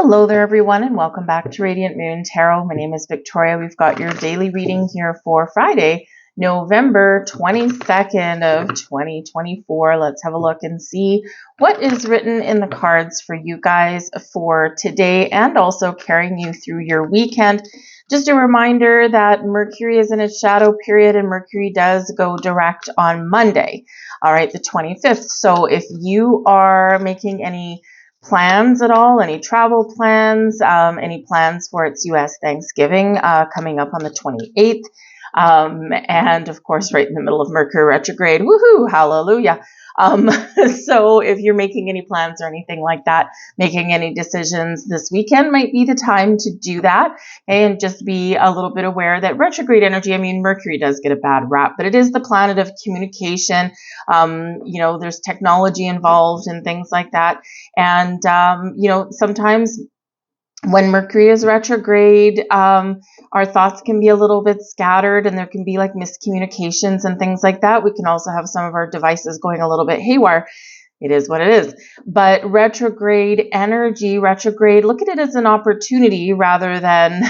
Hello there, everyone, and welcome back to Radiant Moon Tarot. My name is Victoria. We've got your daily reading here for Friday, November 22nd of 2024. Let's have a look and see what is written in the cards for you guys for today and also carrying you through your weekend. Just a reminder that Mercury is in its shadow period and Mercury does go direct on Monday, all right, the 25th. So if you are making any plans at all, any travel plans, any plans for its U.S. Thanksgiving coming up on the 28th, and of course right in the middle of Mercury retrograde, woohoo, hallelujah. So if you're making any plans or anything like that, making any decisions this weekend might be the time to do that, and just be a little bit aware that retrograde energy, I mean, Mercury does get a bad rap, but it is the planet of communication. There's technology involved and things like that. And, sometimes when Mercury is retrograde, our thoughts can be a little bit scattered and there can be like miscommunications and things like that. We can also have some of our devices going a little bit haywire. It is what it is. But retrograde energy, look at it as an opportunity rather than,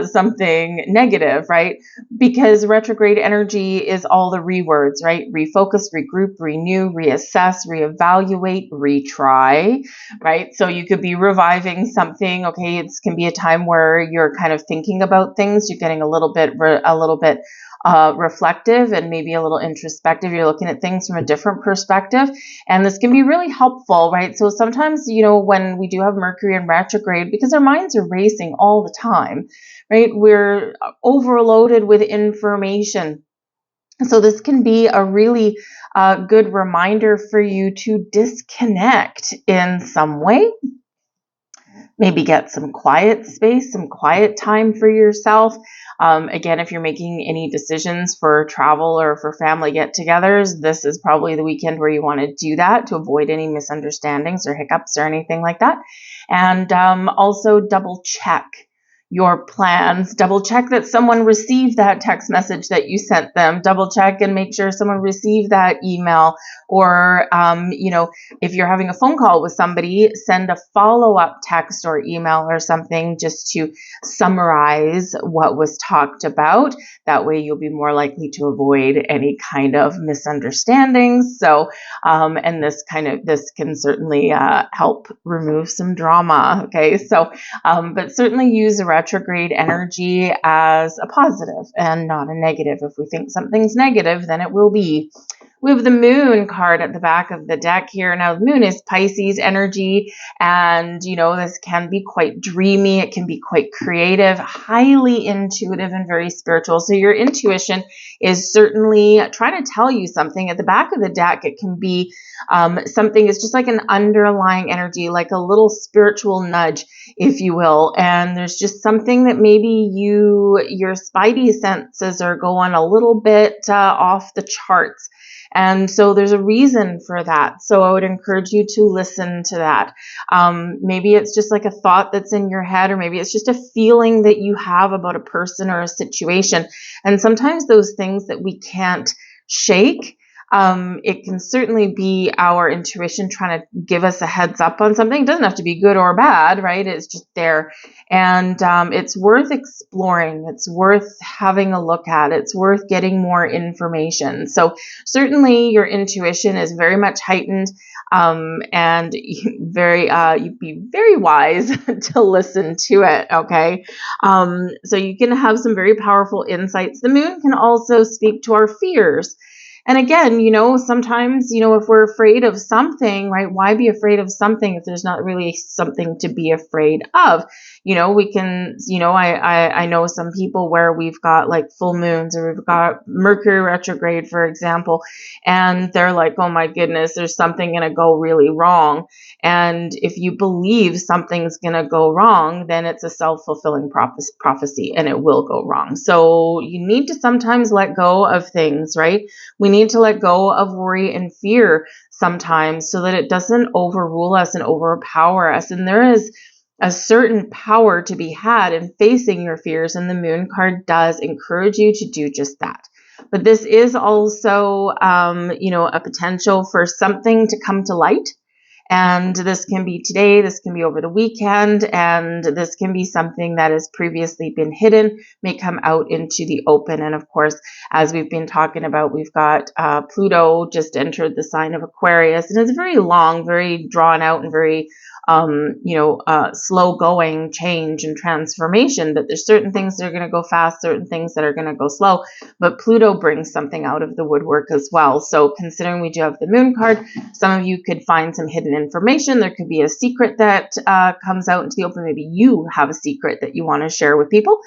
something negative, right? Because retrograde energy is all the rewords, right? Refocus, regroup, renew, reassess, reevaluate, retry, right? So you could be reviving something. Okay, it can be a time where you're kind of thinking about things. You're getting a little bit reflective and maybe a little introspective. You're looking at things from a different perspective, and this can be really helpful, right? So sometimes, when we do have Mercury in retrograde, because our minds are racing all the time, right? We're overloaded with information. So this can be a really good reminder for you to disconnect in some way. Maybe get some quiet space, some quiet time for yourself. Again, if you're making any decisions for travel or for family get-togethers, this is probably the weekend where you want to do that to avoid any misunderstandings or hiccups or anything like that. And also double check your plans, double check that someone received that text message that you sent them, double check and make sure someone received that email, or, if you're having a phone call with somebody, send a follow-up text or email or something just to summarize what was talked about. That way you'll be more likely to avoid any kind of misunderstandings. So, and this can certainly help remove some drama. Okay, so, but certainly use a retrograde energy as a positive and not a negative. If we think something's negative, then it will be. We have the Moon card at the back of the deck here. Now, the Moon is Pisces energy, and, this can be quite dreamy. It can be quite creative, highly intuitive, and very spiritual. So your intuition is certainly trying to tell you something. At the back of the deck, it can be something. It's just like an underlying energy, like a little spiritual nudge, if you will. And there's just something that maybe your spidey senses are going a little bit off the charts. And so there's a reason for that. So I would encourage you to listen to that. Maybe it's just like a thought that's in your head, or maybe it's just a feeling that you have about a person or a situation. And sometimes those things that we can't shake, it can certainly be our intuition trying to give us a heads up on something. It doesn't have to be good or bad, right? It's just there. And it's worth exploring. It's worth having a look at. It's worth getting more information. So certainly your intuition is very much heightened, and you'd be very wise to listen to it, okay? So you can have some very powerful insights. The Moon can also speak to our fears. And again, sometimes, if we're afraid of something, right, why be afraid of something if there's not really something to be afraid of? We can, I know some people where we've got like full moons, or we've got Mercury retrograde, for example, and they're like, oh my goodness, there's something going to go really wrong. And if you believe something's going to go wrong, then it's a self-fulfilling prophecy, and it will go wrong. So you need to sometimes let go of things, right? We need to let go of worry and fear sometimes so that it doesn't overrule us and overpower us. And there is a certain power to be had in facing your fears, and the Moon card does encourage you to do just that. But this is also, a potential for something to come to light And this can be today, this can be over the weekend, and this can be something that has previously been hidden, may come out into the open. And of course, as we've been talking about, we've got Pluto just entered the sign of Aquarius, and it's very long, very drawn out, and very slow going change and transformation. But there's certain things that are going to go fast, certain things that are going to go slow. But Pluto brings something out of the woodwork as well. So considering we do have the moon card, some of you could find some hidden information. There could be a secret that comes out into the open. Maybe you have a secret that you want to share with people.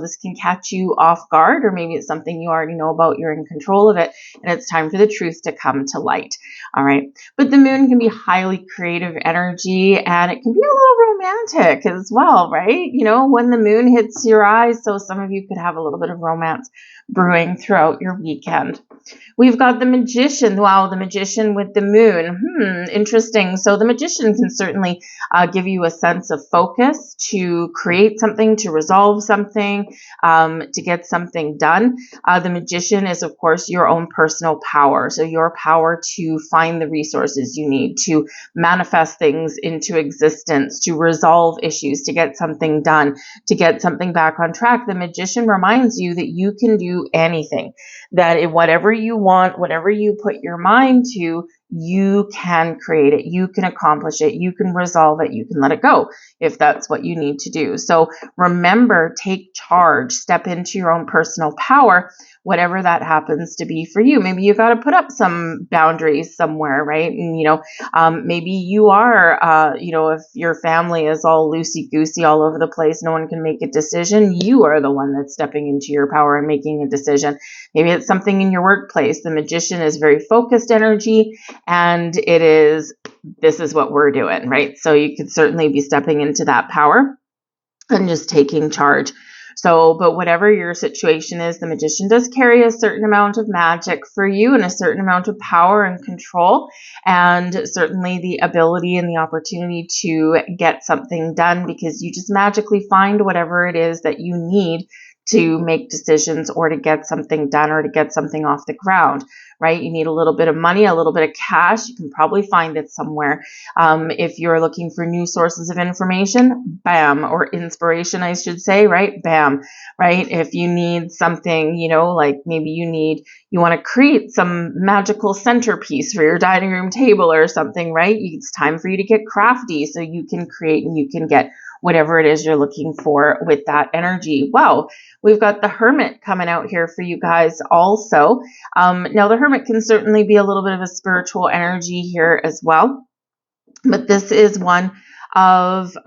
This can catch you off guard, or maybe it's something you already know about, you're in control of it, and it's time for the truth to come to light. All right. But the moon can be highly creative energy, and it can be a little romantic as well, right? When the moon hits your eyes, so some of you could have a little bit of romance brewing throughout your weekend. We've got the Magician. Wow, the Magician with the moon. Interesting. So the Magician can certainly give you a sense of focus to create something, to resolve something, to get something done. The Magician is, of course, your own personal power. So your power to find the resources you need, to manifest things into existence, to resolve issues, to get something done, to get something back on track. The Magician reminds you that you can do anything, that if whatever you want, whatever you put your mind to, you can create it, you can accomplish it, you can resolve it, you can let it go if that's what you need to do. So remember, take charge, step into your own personal power, whatever that happens to be for you. Maybe you got to put up some boundaries somewhere, right? And, maybe you are, if your family is all loosey-goosey all over the place, no one can make a decision, you are the one that's stepping into your power and making a decision. Maybe it's something in your workplace. The Magician is very focused energy, and this is what we're doing, right? So you could certainly be stepping into that power and just taking charge. So, but whatever your situation is, the Magician does carry a certain amount of magic for you and a certain amount of power and control, and certainly the ability and the opportunity to get something done, because you just magically find whatever it is that you need to make decisions, or to get something done, or to get something off the ground, right? You need a little bit of money, a little bit of cash. You can probably find it somewhere. If you're looking for new sources of information, bam, or inspiration, I should say, right? Bam, right? If you need something, like maybe you want to create some magical centerpiece for your dining room table or something, right? It's time for you to get crafty so you can create and you can get whatever it is you're looking for with that energy. Wow, we've got the Hermit coming out here for you guys also. Now, the Hermit can certainly be a little bit of a spiritual energy here as well, but this is one of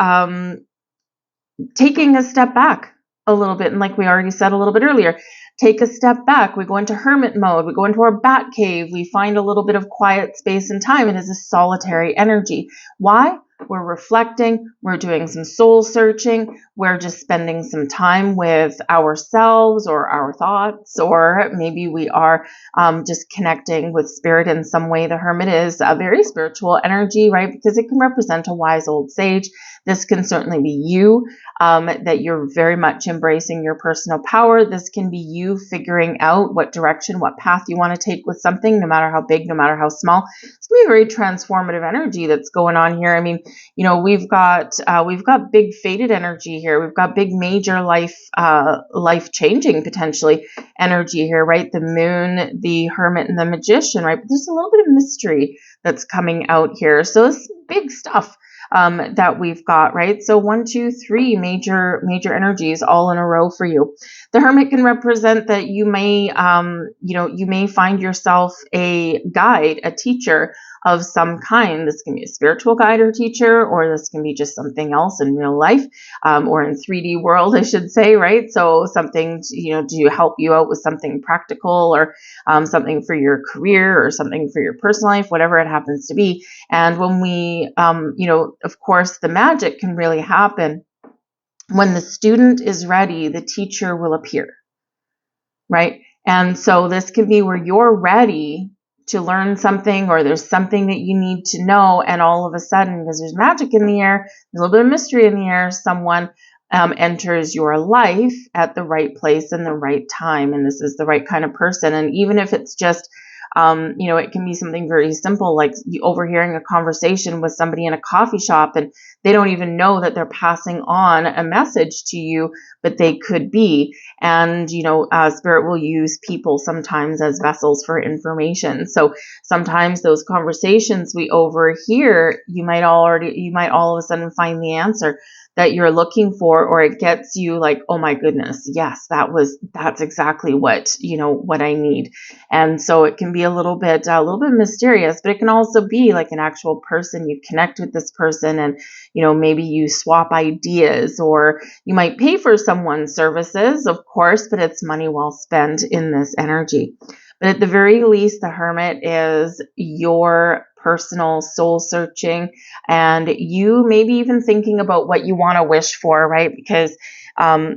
taking a step back a little bit. And like we already said a little bit earlier, take a step back. We go into hermit mode. We go into our bat cave. We find a little bit of quiet space and time. It is a solitary energy. Why? We're reflecting, we're doing some soul searching, we're just spending some time with ourselves or our thoughts, or maybe we are just connecting with spirit in some way. The Hermit is a very spiritual energy, right? Because it can represent a wise old sage. This can certainly be you, that you're very much embracing your personal power. This can be you figuring out what direction, what path you want to take with something, no matter how big, no matter how small. It's going to be a very transformative energy that's going on here. I mean, we've got big fated energy here. We've got big major life changing potentially energy here, right? The Moon, the Hermit, and the Magician, right? But there's a little bit of mystery that's coming out here. So it's big stuff that we've got, right? So 1, 2, 3 major energies all in a row for you. The Hermit can represent that you may find yourself a guide, a teacher of some kind. This can be a spiritual guide or teacher, or this can be just something else in real life, or in 3D world, I should say, right? So something to help you out with something practical, or something for your career, or something for your personal life, whatever it happens to be. And when we, of course, the magic can really happen when the student is ready, the teacher will appear, right? And so this can be where you're ready to learn something, or there's something that you need to know, and all of a sudden, because there's magic in the air, there's a little bit of mystery in the air, someone enters your life at the right place and the right time, and this is the right kind of person. And even if it's just It can be something very simple, like you overhearing a conversation with somebody in a coffee shop and they don't even know that they're passing on a message to you, but they could be. And, Spirit will use people sometimes as vessels for information. So sometimes those conversations we overhear, you might all of a sudden find the answer that you're looking for, or it gets you like, oh my goodness, yes, that's exactly what I need. And so it can be a little bit mysterious, but it can also be like an actual person. You connect with this person and, maybe you swap ideas, or you might pay for someone's services, of course, but it's money well spent in this energy. But at the very least, the Hermit is your personal soul searching, and you maybe even thinking about what you want to wish for, right? Because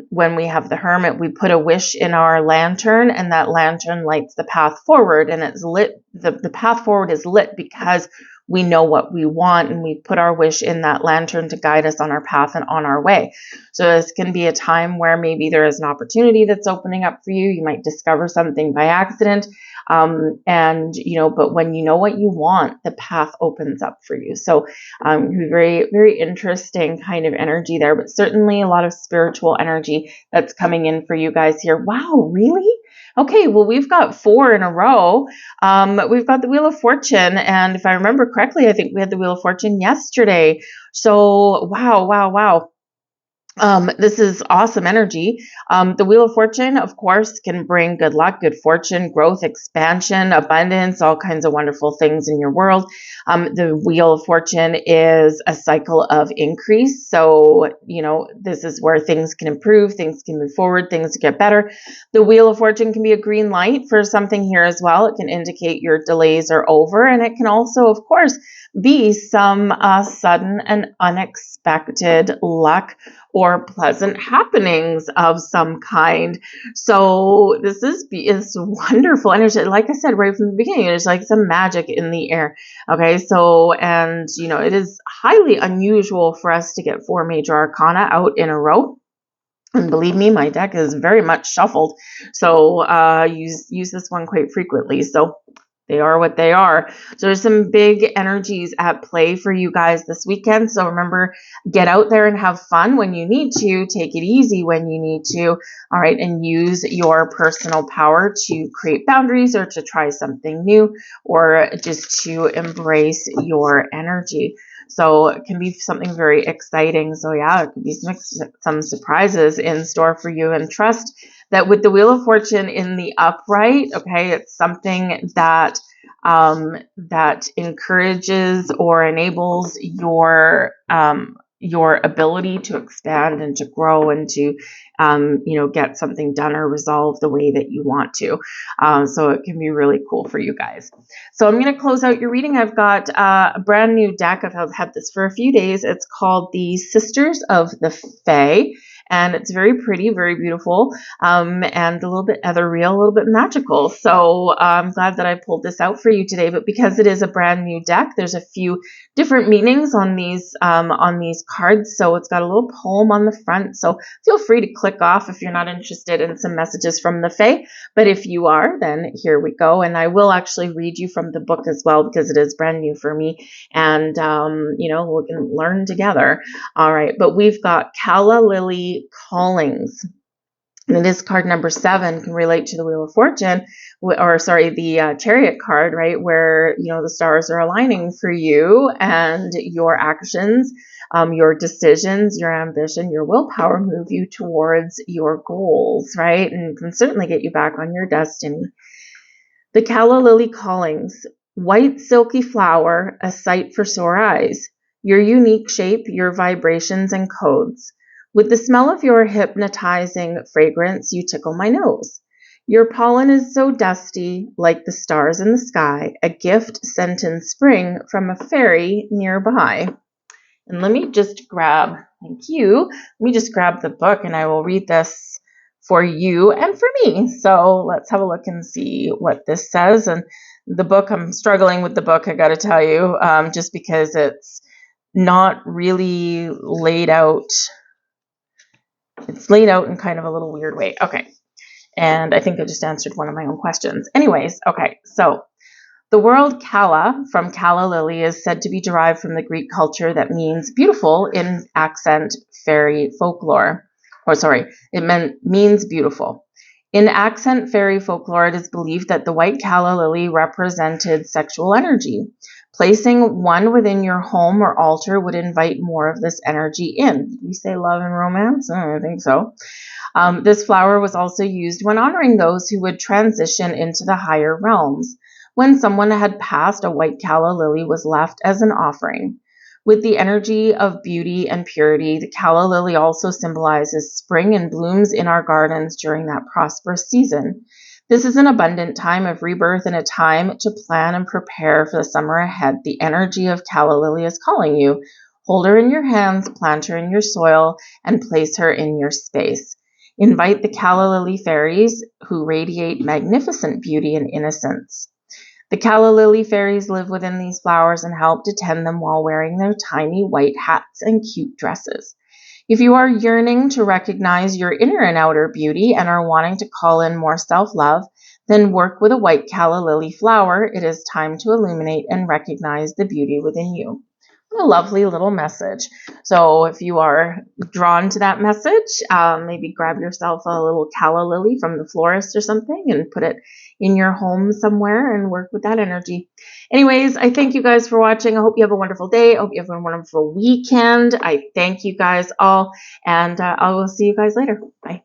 when we have the Hermit, we put a wish in our lantern, and that lantern lights the path forward, and it's lit. The path forward is lit because we know what we want, and we put our wish in that lantern to guide us on our path and on our way. So this can be a time where maybe there is an opportunity that's opening up for you. You might discover something by accident. But when you know what you want, the path opens up for you. So very, very interesting kind of energy there, but certainly a lot of spiritual energy that's coming in for you guys here. Wow, really? Okay, well, we've got 4 in a row. We've got the Wheel of Fortune, and if I remember correctly, I think we had the Wheel of Fortune yesterday. So, wow. This is awesome energy. The Wheel of Fortune, of course, can bring good luck, good fortune, growth, expansion, abundance, all kinds of wonderful things in your world. The Wheel of Fortune is a cycle of increase. So, this is where things can improve, things can move forward, things get better. The Wheel of Fortune can be a green light for something here as well. It can indicate your delays are over, and it can also, of course, be some sudden and unexpected luck or pleasant happenings of some kind. So this is wonderful energy. Like I said right from the beginning, there's like some magic in the air. Okay, so and it is highly unusual for us to get 4 major arcana out in a row. And believe me, my deck is very much shuffled. So use this one quite frequently. So they are what they are. So there's some big energies at play for you guys this weekend. So remember, get out there and have fun when you need to. Take it easy when you need to. All right. And use your personal power to create boundaries or to try something new or just to embrace your energy. So it can be something very exciting. So yeah, it could be some surprises in store for you, and trust that with the Wheel of Fortune in the upright, okay, it's something that that encourages or enables your ability to expand and to grow and to get something done or resolve the way that you want to. So it can be really cool for you guys. So I'm going to close out your reading. I've got a brand new deck. I've had this for a few days. It's called the Sisters of the Fae. And it's very pretty, very beautiful, and a little bit ethereal, a little bit magical. So I'm glad that I pulled this out for you today. But because it is a brand new deck, there's a few different meanings on these cards. So it's got a little poem on the front. So feel free to click off if you're not interested in some messages from the Fae. But if you are, then here we go. And I will actually read you from the book as well because it is brand new for me. And we can learn together. All right, but we've got Calla Lily Callings. And this card number 7 can relate to the Wheel of Fortune, the Chariot card, right? Where, the stars are aligning for you and your actions, your decisions, your ambition, your willpower move you towards your goals, right? And can certainly get you back on your destiny. The Calla Lily Callings, white silky flower, a sight for sore eyes. Your unique shape, your vibrations and codes. With the smell of your hypnotizing fragrance, you tickle my nose. Your pollen is so dusty, like the stars in the sky, a gift sent in spring from a fairy nearby. And let me just grab the book and I will read this for you and for me. So let's have a look and see what this says. And the book, I'm struggling with the book, I got to tell you, just because it's not really laid out. It's laid out in kind of a little weird way. Okay. And I think I just answered one of my own questions. Anyways, okay. So The word calla from calla lily is said to be derived from the Greek culture that means beautiful in accent fairy folklore. Means beautiful. In accent fairy folklore, it is believed that the white calla lily represented sexual energy. Placing one within your home or altar would invite more of this energy in. Did we say love and romance? I think so. This flower was also used when honoring those who would transition into the higher realms. When someone had passed, a white calla lily was left as an offering. With the energy of beauty and purity, the calla lily also symbolizes spring and blooms in our gardens during that prosperous season. This is an abundant time of rebirth and a time to plan and prepare for the summer ahead. The energy of calla lily is calling you. Hold her in your hands, plant her in your soil, and place her in your space. Invite the calla lily fairies who radiate magnificent beauty and innocence. The calla lily fairies live within these flowers and help to tend them while wearing their tiny white hats and cute dresses. If you are yearning to recognize your inner and outer beauty and are wanting to call in more self-love, then work with a white calla lily flower. It is time to illuminate and recognize the beauty within you. What a lovely little message. So if you are drawn to that message, maybe grab yourself a little calla lily from the florist or something and put it in your home somewhere and work with that energy. Anyways, I thank you guys for watching. I hope you have a wonderful day. I hope you have a wonderful weekend. I thank you guys all, and I will see you guys later. Bye.